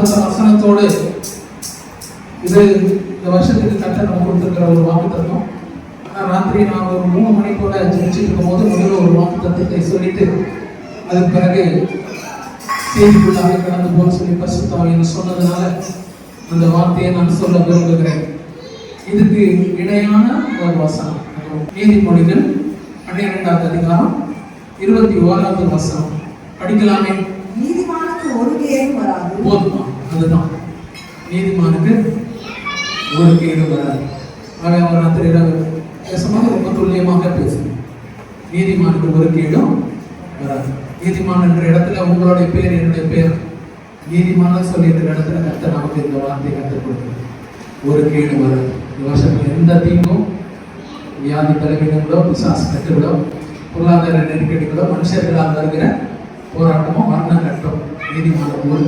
அந்த வசனத்தோடு இது இந்த வருஷத்துக்கு கட்ட நம்ம கொடுத்துருக்கிற ஒரு வாக்குத்தத்தம். ஆனால் ராத்திரி நான் ஒரு 3 மணி போல ஜெயிச்சுட்டு இருக்கும்போது முதல்ல ஒரு வாக்குத்தத்தத்தை சொல்லிட்டு அதுக்கு பிறகு செய்திக்குள்ளாக கடந்து போக சொல்லி பரிசுத்தம் சொன்னதுனால அந்த வார்த்தையை நான் சொல்ல விரும்புகிறேன். இதுக்கு இணையான ஒரு வசனம் நீதிமொழிகள் 12வது அதிகாரம் 21வது வசனம் படிக்கலாமே. நீதிமானுக்கு ஒரு கேடும் வராது. போதுமா? அதுதான், நீதிமானுக்கு ஒரு கேடும் வராது. அவர் ராத்திரி பேசும்போது ரொம்ப துல்லியமாக பேசணும். நீதிமானுக்கு ஒரு கேடும் வராது. நீதிமான் என்ற இடத்துல உங்களுடைய பேர் என்னுடைய பேர் நீதிமான சொல்லியிருக்கிற இடத்துல கத்த நமக்கு இந்த வார்த்தையை கற்றுக் கொடுக்குறது. ஒரு கேடு வராது. இந்த வருஷத்துல எந்த தீங்கும், வியாதி பலவீனங்களோ, பிசாசு கட்டுகளோ, பொருளாதார நெருக்கடிகளோ, மனுஷர்களால் வருகிற போராட்டமோ, மரண கட்டம் நீதிமான ஒரு